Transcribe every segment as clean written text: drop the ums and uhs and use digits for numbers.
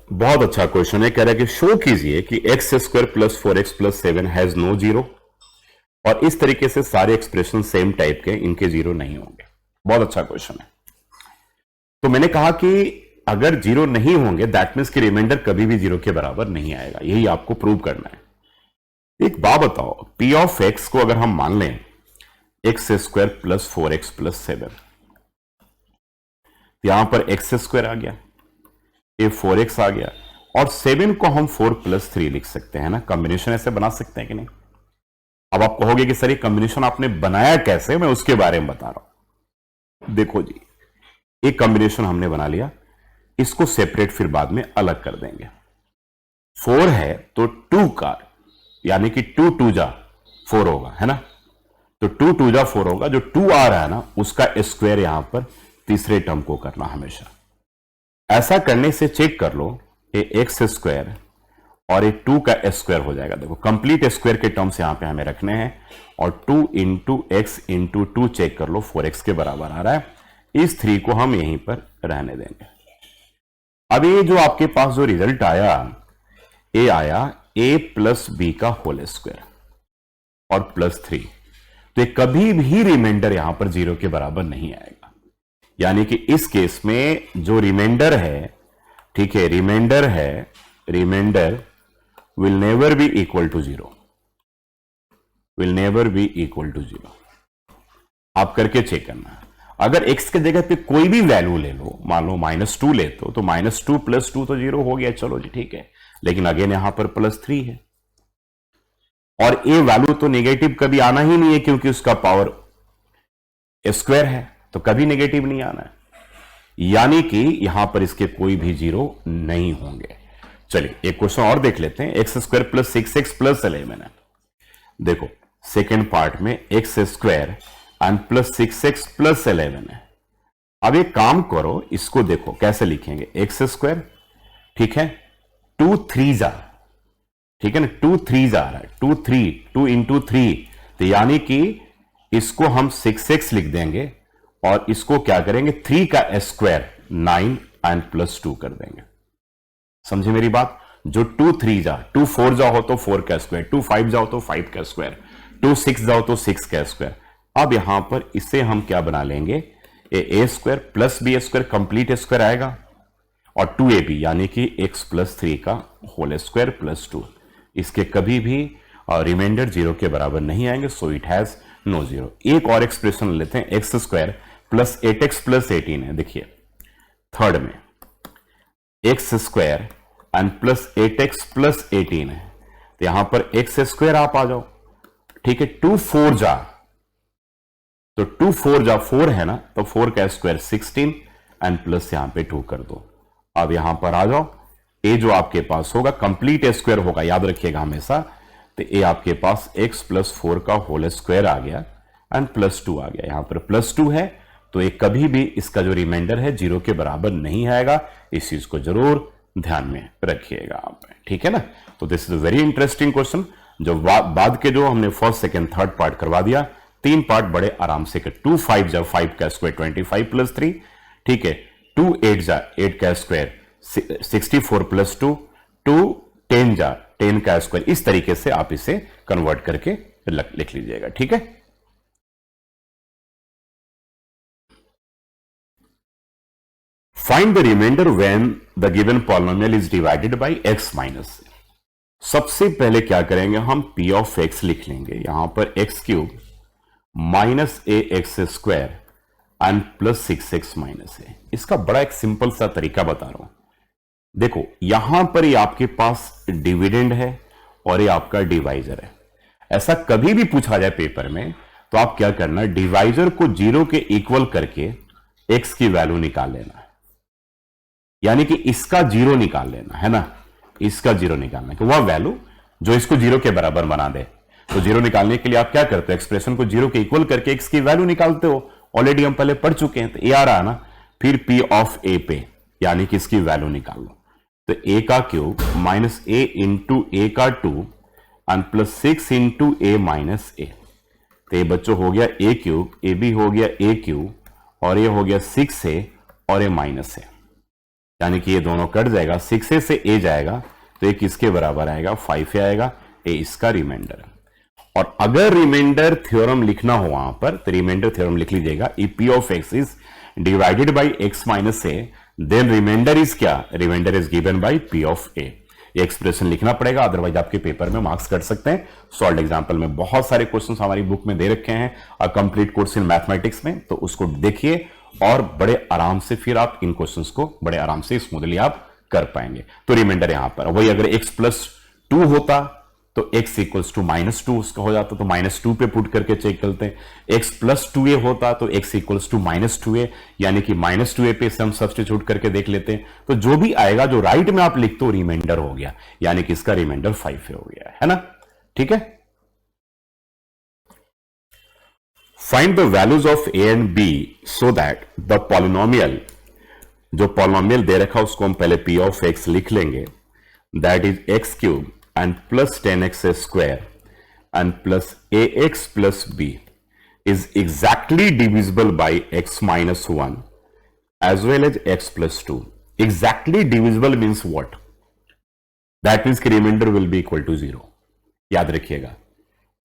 बहुत अच्छा क्वेश्चन है। कह रहा है कि शो कीजिए कि X square plus 4x plus 7 has no zero, और इस तरीके से सारे एक्सप्रेशन सेम टाइप के, इनके जीरो नहीं होंगे। बहुत अच्छा क्वेश्चन है। तो मैंने कहा कि अगर जीरो नहीं होंगे दैट मीन्स कि रिमाइंडर कभी भी जीरो के बराबर नहीं आएगा। यही आपको प्रूव करना है। एक बात बताओ, पी ऑफ एक्स को अगर हम मान लें x square plus 4x plus 7, यहां पर एक्स स्क्वायर आ गया, ये 4x आ गया, और 7 को हम 4 प्लस 3 लिख सकते हैं ना। कॉम्बिनेशन ऐसे बना सकते हैं कि नहीं? अब आप कहोगे कि सर ये कॉम्बिनेशन आपने बनाया कैसे, मैं उसके बारे में बता रहा हूं। देखो जी, एक कॉम्बिनेशन हमने बना लिया, इसको सेपरेट फिर बाद में अलग कर देंगे। 4 है तो 2 का, यानी कि 2 2 जा 4 होगा, है ना। तो 2 2 जा 4 होगा। जो 2 आ रहा है ना, उसका स्क्वायर यहां पर तीसरे टर्म को करना हमेशा। ऐसा करने से चेक कर लो, ये एक्स स्क्वायर और ये 2 का स्क्वायर हो जाएगा। देखो कंप्लीट स्क्वायर के टर्म्स यहां पे हमें रखने हैं, और 2 इंटू एक्स इंटू 2 चेक कर लो, 4x के बराबर आ रहा है। इस 3 को हम यहीं पर रहने देंगे। अब ये जो आपके पास जो रिजल्ट आया, ये आया a प्लस बी का होल स्क्वायर और प्लस 3। तो ये कभी भी रिमाइंडर यहां पर जीरो के बराबर नहीं आएगा। यानी कि इस केस में जो रिमाइंडर है, ठीक है, reminder will never be equal to zero, will never be equal to zero. आप करके चेक करना। अगर x के जगह पे कोई भी वैल्यू ले लो, मान लो -2 लेते हो, तो -2 प्लस 2 तो जीरो हो गया, चलो जी ठीक है। लेकिन अगेन यहां पर +3 है, और ये वैल्यू तो नेगेटिव कभी आना ही नहीं है, क्योंकि उसका पावर स्क्वायर है, तो कभी नेगेटिव नहीं आना है। यानी कि यहां पर इसके कोई भी जीरो नहीं होंगे। चलिए एक क्वेश्चन और देख लेते हैं। X square plus 6x plus 11 है। देखो सेकेंड पार्ट में x square and plus 6x plus 11 है। अब एक काम करो, इसको देखो कैसे लिखेंगे। एक्स स्क्वायर, ठीक है, 2 3 जा, ठीक है ना, 2 3 जा रहा है, 2 3 2 इंटू 3, तो यानी कि इसको हम 6x लिख देंगे, और इसको क्या करेंगे, 3 का स्क्वायर 9 एंड प्लस 2 कर देंगे। समझे मेरी बात? जो 2 3 जा, 2 4 जाओ हो तो 4 का स्क्वायर, 2 5 जाओ तो 5 का स्क्वायर, 2 6 जाओ तो 6 का स्क्वायर। अब यहां पर इसे हम क्या बना लेंगे, a square plus b square complete square आएगा, और 2ab यानी कि x प्लस 3 का होल स्क्वायर प्लस 2। इसके कभी भी रिमाइंडर जीरो के बराबर नहीं आएंगे, so it has no zero. एक और एक्सप्रेशन लेते हैं, x square plus 8x plus 18 है। देखिए थर्ड में x square and plus 8x plus 18 है, तो यहां पर एक्स स्क्वायर आप आ जाओ, ठीक है, 2 4 जा, तो 2 4 जा 4 है ना, तो 4 का स्क्वायर 16 एंड प्लस यहां पे 2 कर दो। अब यहां पर आ जाओ, ए जो आपके पास होगा कंप्लीट स्क्वायर होगा, याद रखिएगा हमेशा। तो ए आपके पास x प्लस 4 का होल स्क्वायर आ गया एंड प्लस 2 आ गया। यहां पर प्लस 2 है, तो ये कभी भी इसका जो रिमाइंडर है जीरो के बराबर नहीं आएगा। इस चीज को जरूर ध्यान में रखिएगा आप, ठीक है ना। तो this is a very interesting question. जो बाद के जो हमने फर्स्ट सेकेंड थर्ड पार्ट करवा दिया, 3 पार्ट बड़े आराम से कर। 2 5 जा 5 का स्क्वायर 25 प्लस 3, ठीक है, 2 8 जा 8 का स्क्वायर 64 प्लस 2, 2 10 जा 10 का स्क्वायर। इस तरीके से आप इसे कन्वर्ट करके लिख लीजिएगा, ठीक है। Find the reminder when the given polynomial is divided by x minus. सबसे पहले क्या करेंगे, हम p ऑफ x लिख लेंगे। यहां पर x cube minus a x square and plus 6x minus a. इसका बड़ा एक सिंपल सा तरीका बता रहा हूं। देखो यहां पर ये आपके पास डिविडेंड है और ये आपका डिवाइजर है। ऐसा कभी भी पूछा जाए पेपर में, तो आप क्या करना, डिवाइजर को जीरो के इक्वल करके x की वैल्यू निकाल लेना है। यानी कि इसका जीरो निकाल लेना है ना, इसका जीरो निकालना है कि वह वैल्यू जो इसको जीरो के बराबर बना दे। तो जीरो निकालने के लिए आप क्या करते हो, एक्सप्रेशन को जीरो के इक्वल करके x की वैल्यू निकालते हो। ऑलरेडी हम पहले पढ़ चुके हैं, तो ए आ रहा ना, फिर p ऑफ a पे, यानी कि इसकी वैल्यू निकाल लो। तो a का cube minus a into a का 2 and plus 6 into a minus a. तो ये बच्चों हो गया a क्यूब, ए भी हो गया a क्यूब, और ये हो गया 6a और ये माइनस है। यानी कि ये दोनों कट जाएगा, 6a से a जाएगा तो ये किसके बराबर आएगा, 5a आएगा, ये इसका रिमाइंडर है। और अगर रिमाइंडर थ्योरम लिखना हो वहां पर तो रिमाइंडर थ्योरम लिख लीजिएगा, E P of x is divided by x minus a, then reminder is क्या, reminder is given by P of a. ये एक्सप्रेशन लिखना पड़ेगा, अदरवाइज आपके पेपर में मार्क्स कट सकते हैं। सॉल्व एग्जाम्पल में बहुत सारे क्वेश्चंस हमारी बुक में दे रखे हैं, a complete course in mathematics में, तो उसको देखिए और बड़े आराम से फिर आप इन क्वेश्चंस को बड़े आराम से स्मूथली आप कर पाएंगे। तो रिमाइंडर यहां पर वही, अगर x प्लस 2 होता तो x इक्वल्स टू माइनस 2 उसका हो जाता, तो माइनस 2 पे पुट करके चेक करते हैं। x प्लस 2a होता तो x equals to minus 2a, यानी कि माइनस 2a पे से हम सब्स्टिट्यूट करके देख लेते हैं, तो जो भी आएगा जो राइट में आप लिखते हो रिमाइंडर हो गया, यानी कि इसका रिमाइंडर 5 हो गया है ना। ठीक है, find the values of a and b so that the polynomial, जो पॉलिनोमियल दे रखा उसको हम पहले p ऑफ x लिख लेंगे, that is x cube and plus 10x square and plus ax plus b is exactly divisible by x minus 1 as well as x plus 2. Exactly divisible means what? That means कि remainder will be equal to 0. याद रखिएगा,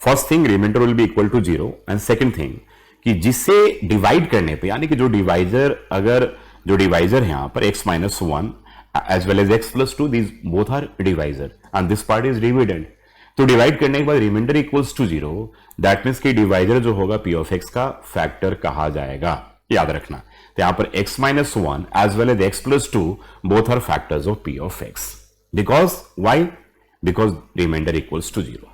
first thing remainder will be equal to 0 and second thing कि जिसे divide करने पे, यानी कि जो डिवाइजर, अगर जो डिवाइजर है यहां पर x minus 1 as well as x plus 2, these both are divisor and this part is dividend. तो डिवाइड करने के बाद reminder equals to 0, that means कि डिवाइजर जो होगा p ऑफ x का फैक्टर कहा जाएगा, याद रखना। तो यहां पर x minus 1 as well as x plus 2 both are factors of p of x. Because why? Because remainder equals to 0.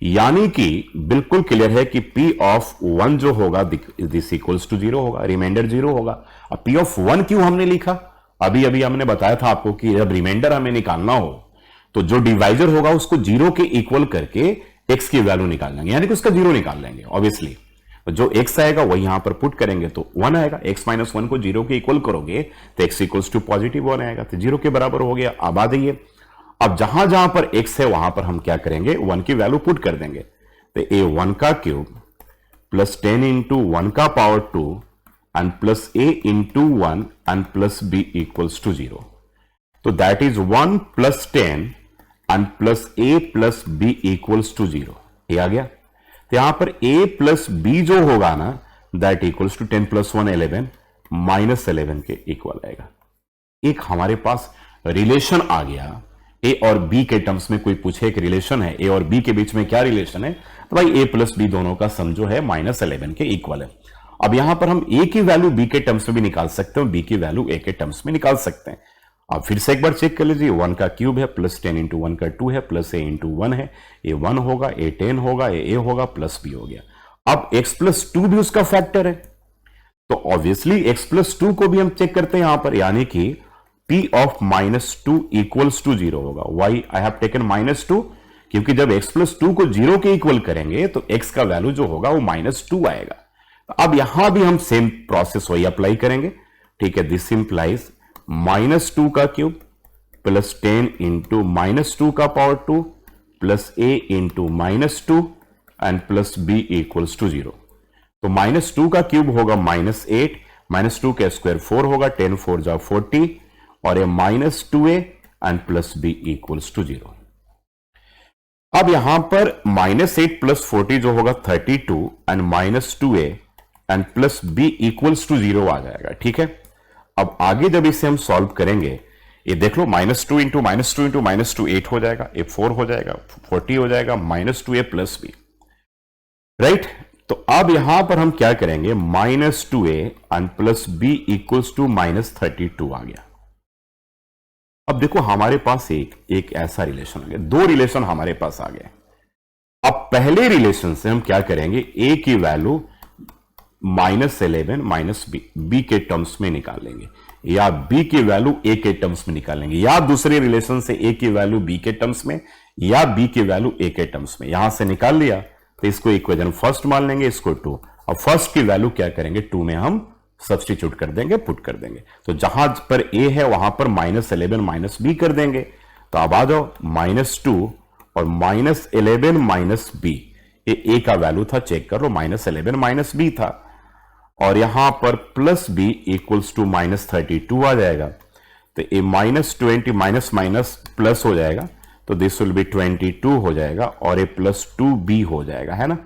यानी कि बिल्कुल क्लियर है कि p ऑफ 1 जो होगा दिस इक्वल्स टू 0 होगा, रिमाइंडर 0 होगा। अब p ऑफ 1 क्यों हमने लिखा, अभी अभी हमने बताया था आपको कि जब रिमाइंडर हमें निकालना हो तो जो डिवाइजर होगा उसको 0 के इक्वल करके x की वैल्यू निकाल लेंगे, यानी कि उसका 0 निकाल लेंगे। ऑब्वियसली जो x आएगा वही यहां पर पुट करेंगे तो 1 आएगा, x माइनस 1 को 0 के इक्वल करोगे तो x इक्वल्स टू पॉजिटिव 1 आएगा, तो 0 के बराबर हो गया। अब आ जाइए, अब जहां जहां पर x है वहां पर हम क्या करेंगे, 1 की वैल्यू पुट कर देंगे। तो a 1 का क्यूब प्लस 10 इंटू 1 का power 2 and plus a into 1 and plus b equals to 0. तो that is 1 plus 10 and plus a plus b equals to 0. ये आ गया। तो यहां पर a plus b जो होगा ना, that equals to 10 plus 1 11 minus 11 के इक्वल आएगा। एक हमारे पास रिलेशन आ गया, a और b के टर्म्स में कोई पूछे एक रिलेशन है, a और b के बीच में क्या रिलेशन है, तो भाई a प्लस b दोनों का सम जो है माइनस 11 के इक्वल है। अब यहां पर हम a की वैल्यू b के टर्म्स में भी निकाल सकते हैं, b की वैल्यू a के टर्म्स में निकाल सकते हैं। अब फिर से एक बार चेक कर लीजिए, 1 का क्यूब है प्लस 10 इंटू 1 का 2 है प्लस a इंटू 1 है, a 1 होगा, a 10 होगा, a होगा, प्लस b हो गया। अब x प्लस 2 भी उसका फैक्टर है, तो ऑब्वियसली x प्लस 2 को भी हम चेक करते हैं यहां पर, यानी कि p ऑफ माइनस 2 इक्वल्स टू 0 होगा। Why I have taken minus 2, क्योंकि जब x प्लस 2 को 0 के इक्वल करेंगे तो x का वैल्यू जो होगा वो माइनस 2 आएगा। अब यहां भी हम सेम प्रोसेस वही अप्लाई करेंगे। ठीक है, दिस इंप्लाइज माइनस 2 का क्यूब प्लस 10 इंटू माइनस 2 का power 2 plus a into minus 2 and plus b equals to 0। तो माइनस 2 का क्यूब होगा माइनस 8, माइनस 2 का स्क्वायर 4 होगा, 10 4 जा 40 और ये minus 2a and plus b equals to 0। अब यहां पर माइनस 8 प्लस 40 जो होगा 32 and minus 2a and plus b equals to 0 आ जाएगा। ठीक है, अब आगे जब इसे हम सॉल्व करेंगे, ये देख लो minus 2 into minus 2 into minus 2 8 हो जाएगा, ए 4 हो जाएगा, 40 हो जाएगा, minus 2a plus b, right. तो अब यहां पर हम क्या करेंगे, minus 2a and plus b equals to minus 32 आ गया। अब देखो हमारे पास एक ऐसा रिलेशन आ गया, दो रिलेशन हमारे पास आ गए। अब पहले रिलेशन से हम क्या करेंगे, a की वैल्यू माइनस 11 माइनस b के टर्म्स में निकालेंगे, या b की वैल्यू a के टर्म्स में निकालेंगे, या दूसरे रिलेशन से a की वैल्यू b के टर्म्स में या b की वैल्यू a के टर्म्स में। यहां से निकाल लिया तो इसको इक्वेशन फर्स्ट मान लेंगे, इसको 2। अब फर्स्ट की वैल्यू क्या करेंगे, 2 में हम सब्स्टिट्यूट कर देंगे, पुट कर देंगे। तो जहां पर a है वहां पर माइनस 11 माइनस b कर देंगे। तो अब आ जाओ माइनस 2 और माइनस 11 माइनस b, ये a का वैल्यू था, चेक कर लो, माइनस 11 माइनस b था, और यहां पर plus b equals to minus 32 आ जाएगा। तो A minus 20 minus minus plus हो जाएगा, तो दिस विल बी 22 हो जाएगा और ए प्लस 2b हो जाएगा, है ना।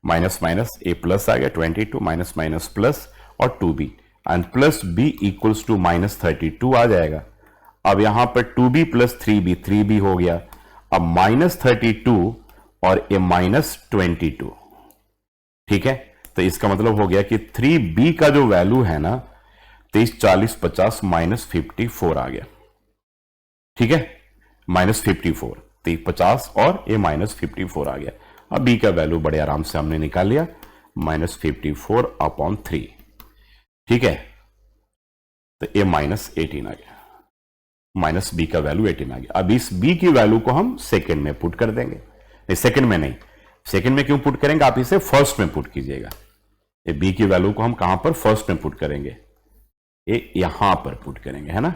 माइनस माइनस ए प्लस आ गया, 22 माइनस माइनस प्लस और 2b and plus b equals to minus 32 आ जाएगा। अब यहां पर 2b प्लस 3b हो गया। अब माइनस 32 और ए माइनस 22, ठीक है। तो इसका मतलब हो गया कि 3b का जो वैल्यू है ना 23 40 50 माइनस 54 आ गया, ठीक है। माइनस 54, 50 और ए माइनस 54 आ गया। अब b का वैल्यू बड़े आराम से हमने निकाल लिया, माइनस 54 अपॉन 3, ठीक है। तो ए माइनस 18 आ गया, माइनस b का वैल्यू 18 आ गया। अब इस b की वैल्यू को हम सेकंड में पुट कर देंगे, नहीं सेकंड में नहीं, सेकंड में क्यों पुट करेंगे, आप इसे फर्स्ट में पुट कीजिएगा। ये b की वैल्यू को हम कहां पर फर्स्ट में पुट करेंगे, ये यहां पर पुट करेंगे, है ना,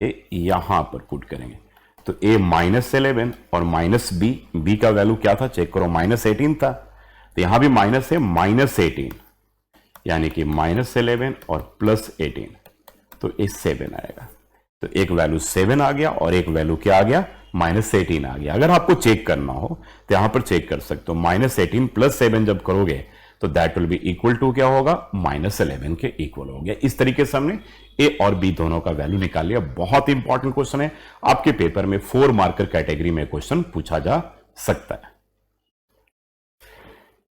ये यहां पर पुट करेंगे। तो a माइनस 11 और माइनस b का वैल्यू क्या था चेक करो, माइनस 18 था। तो यहां भी माइनस है, माइनस 18 यानी कि माइनस 11 और प्लस 18, तो ये 7 आएगा। तो एक वैल्यू 7 आ गया और एक वैल्यू क्या आ गया, माइनस 18 आ गया। अगर आपको चेक करना हो तो यहां पर चेक कर सकते हो, माइनस 18 प्लस 7 जब करोगे तो that will be equal to क्या होगा, माइनस 11 के इक्वल हो गया। इस तरीके से हमने ए और बी दोनों का वैल्यू निकाल लिया। बहुत इंपॉर्टेंट क्वेश्चन है, आपके पेपर में 4 मार्कर कैटेगरी में क्वेश्चन पूछा जा सकता है।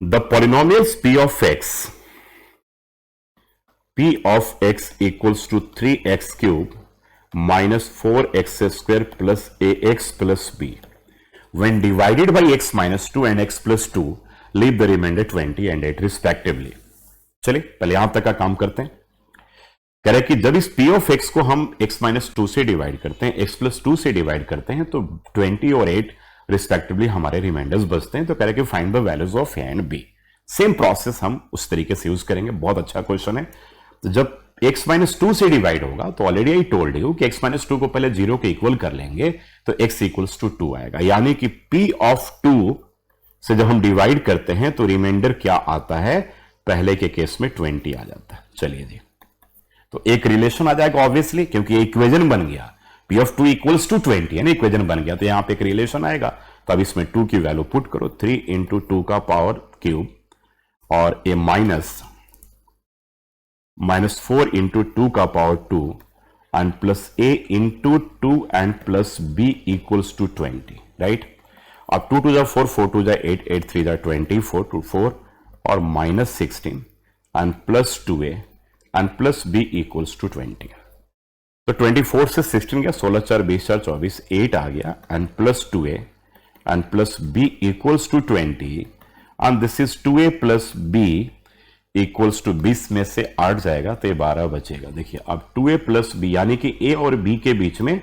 The polynomials p of x equals to 3x cube minus 4x square plus ax plus b. When divided by x minus 2 and x plus 2, leave the remainder 20 and 8 respectively. चलिए पहले यहां तक का काम करते हैं। कह रहे कि जब इस p of x को हम x minus 2 से डिवाइड करते हैं, x plus 2 से डिवाइड करते हैं, तो 20 और 8 रिस्पेक्टिवली हमारे रिमाइंडर्स बचते हैं। तो कह रहे कि find the values of a and b। Same process हम उस तरीके से यूज करेंगे। बहुत अच्छा क्वेश्चन है। तो जब x माइनस 2 से डिवाइड होगा तो ऑलरेडी आई टोल्ड यू कि x माइनस 2 को पहले 0 के इक्वल कर लेंगे तो x इक्वल्स टू 2 आएगा, यानी कि p ऑफ 2 से जब हम डिवाइड करते हैं तो रिमाइंडर क्या आता है, पहले के केस में 20 आ जाता है। चलिए जी, तो एक रिलेशन आ जाएगा ऑब्वियसली, क्योंकि इक्वेशन बन गया, p ऑफ 2 इक्वल्स टू 20 है ना, इक्वेशन बन गया, तो यहां पे एक रिलेशन आएगा। तो अब इसमें 2 की वैल्यू पुट करो, 3 इंटू 2 का पावर क्यूब और ए माइनस 4 इंटू 2 का power 2 and plus A into 2 and plus B equals to 20, right. अब 2 टू जा 4, 4 टू जा 8, 8 3 जा 24 टू 4 और minus 16 and plus 2a and plus b equals to 20। तो 24 से 16 गया, 16 4 20 4 24, 8 आ गया and plus 2a and plus b equals to 20 and this is 2a plus b equals to 20 में से 8 जाएगा तो ये 12 बचेगा। देखिए अब 2a प्लस b यानी कि a और b के बीच में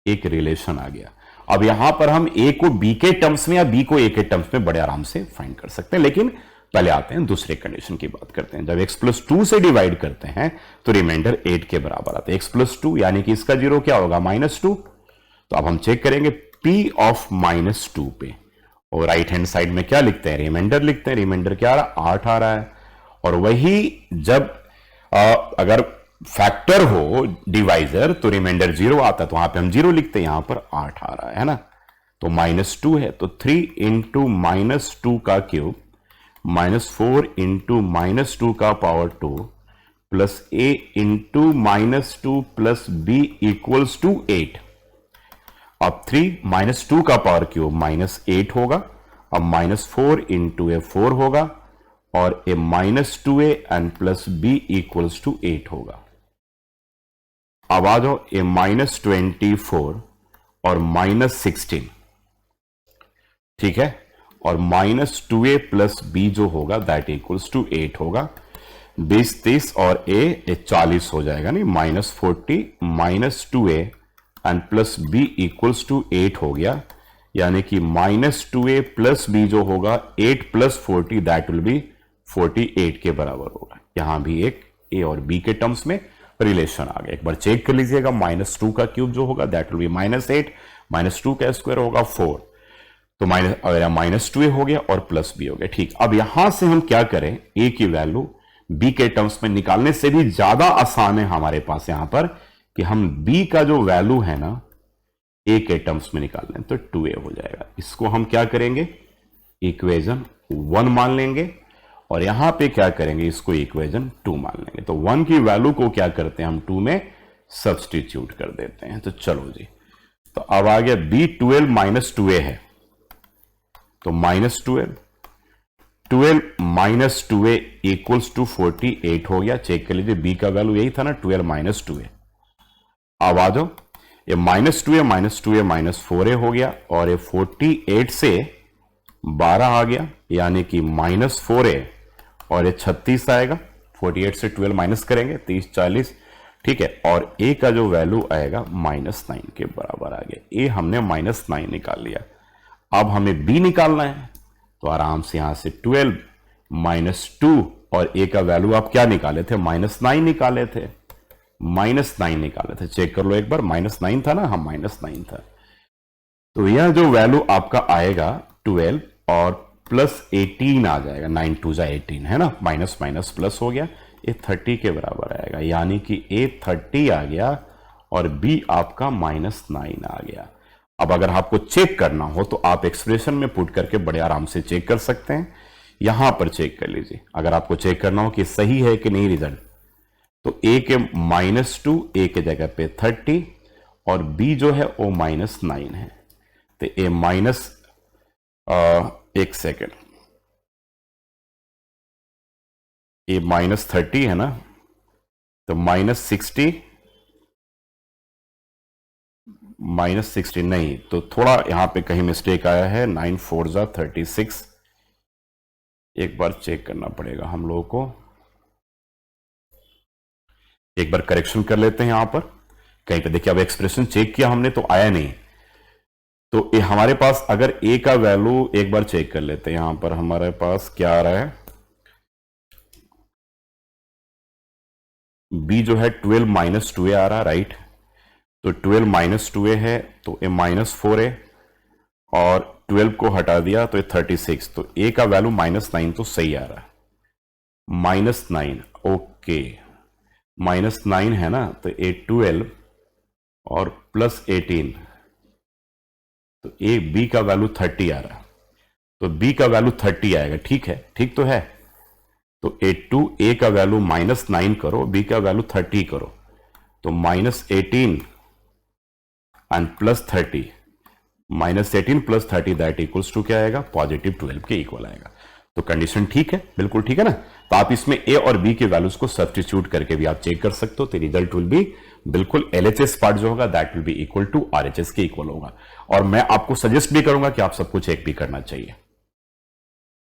एक रिलेशन आ गया। अब यहां पर हम a को b के टर्म्स में या b को a के टर्म्स में बड़े आराम से फाइंड कर सकते हैं, लेकिन पहले आते हैं दूसरे कंडीशन की बात करते हैं। जब x प्लस 2 से डिवाइड करते हैं तो रिमाइंडर 8 के बराबर आता है। x प्लस 2 यानी कि इसका जीरो क्या होगा, माइनस 2। तो अब हम चेक करेंगे p ऑफ माइनस 2 पे, और राइट हैंड साइड में क्या लिखते हैं, रिमाइंडर लिखते हैं। रिमाइंडर क्या आ रहा है, 8 आ रहा है। और वही जब अगर फैक्टर हो डिवाइजर तो रिमाइंडर 0 आता है, तो वहां पे हम 0 लिखते हैं, यहां पर 8 आ रहा है ना। तो माइनस 2 है, तो 3 इंटू माइनस 2 का क्यूब माइनस 4 इंटू माइनस 2 का power 2 plus a into minus 2 plus b equals to 8। अब 3 माइनस 2 का पावर क्यूब माइनस 8 होगा। अब माइनस 4 इंटू ए 4 होगा और a minus 2a and plus b equals to 8 होगा। अब आ जाओ ए माइनस 24 और माइनस 16, ठीक है, और माइनस 2a प्लस b जो होगा दैट इक्वल्स टू 8 होगा। 20 30 और a 40 हो जाएगा, नहीं, minus 40 minus 2a and plus b equals to 8 हो गया, यानी कि माइनस 2a प्लस b जो होगा 8 प्लस 40 दैट विल बी 48 के बराबर होगा। यहां भी एक a और b के टर्म्स में रिलेशन आ गया। एक बार चेक कर लीजिएगा, माइनस 2 का क्यूब जो होगा that will B minus 8, minus 2 का स्क्वायर होगा 4, तो माइनस 2a हो गया और प्लस b हो गया। ठीक, अब यहां से हम क्या करें, a की वैल्यू b के टर्म्स में निकालने से भी ज्यादा आसान है हमारे पास यहां पर कि हम b का जो वैल्यू है ना a के टर्म्स में निकाल लें तो 2a हो जाएगा। इसको हम क्या करेंगे, इक्वेशन 1 मान लेंगे और यहां पे क्या करेंगे, इसको इक्वेशन 2 मान लेंगे। तो 1 की वैल्यू को क्या करते हैं हम 2 में सब्सटीट्यूट कर देते हैं। तो चलो जी, तो अब आ गया b 12 माइनस 2a है तो minus 12 minus 2a equals to 48 हो गया। चेक कर लीजिए, b का वैल्यू यही था ना 12 माइनस 2a। अब आ जाओ, ये minus 2a minus 2a minus 4a हो गया और ये 48 से 12 आ गया यानी कि माइनस 4a और ये 36 आएगा। 48 से 12 माइनस करेंगे 30 40, ठीक है। और a का जो वैल्यू आएगा -9 के बराबर आ गया। a हमने -9 निकाल लिया। अब हमें b निकालना है तो आराम से यहां से 12 माइनस 2 और a का वैल्यू आप क्या निकाले थे, -9 निकाले थे, -9 निकाले थे। चेक कर लो एक बार, -9 था ना, हाँ -9 था। तो यह जो वैल्यू आपका आएगा 12 और प्लस 18 आ जाएगा, 9 2 जा 18 है ना, माइनस माइनस प्लस हो गया, ये 30 के बराबर आएगा यानी कि a 30 आ गया और b आपका -9 आ गया। अब अगर आपको चेक करना हो तो आप एक्सप्रेशन में पुट करके बड़े आराम से चेक कर सकते हैं। यहां पर चेक कर लीजिए, अगर आपको चेक करना हो कि सही है कि नहीं रिजल्ट, तो a के -2 a के जगह पे 30 और b जो है वो -9 है। तो a माइनस एक सेकेंड, a -30 है ना, तो -60 -60 नहीं, तो थोड़ा यहां पे कहीं मिस्टेक आया है। 9 4 जा 36, एक बार चेक करना पड़ेगा हम लोगों को, एक बार करेक्शन कर लेते हैं यहां पर कहीं पे। देखिए अब एक्सप्रेशन चेक किया हमने तो आया नहीं, तो ये हमारे पास अगर a का वैल्यू एक बार चेक कर लेते हैं। यहां पर हमारे पास क्या आ रहा है, b जो है 12 माइनस 2a आ रहा है, राइट। तो 12 माइनस 2a है तो a -4a और 12 को हटा दिया तो ये 36, तो a का वैल्यू -9 तो सही आ रहा है, -9 ओके, -9 है ना, तो a 12 और प्लस 18 तो a b का वैल्यू 30 आ रहा है, तो b का वैल्यू 30 आएगा, ठीक है, ठीक तो है। तो a का वैल्यू -9 करो, b का वैल्यू 30 करो, तो -18 and plus 30, -18 plus 30 that equals to क्या आएगा, +12 के इक्वल आएगा। तो कंडीशन ठीक है, बिल्कुल ठीक है ना। तो आप इसमें a और b के वैल्यूज को सब्स्टिट्यूट करके भी आप चेक कर सकते हो, तो रिजल्ट विल बी बिल्कुल LHS पार्ट जो होगा that will be equal to RHS के इक्वल होगा। और मैं आपको सजेस्ट भी करूंगा कि आप सबको चेक भी करना चाहिए।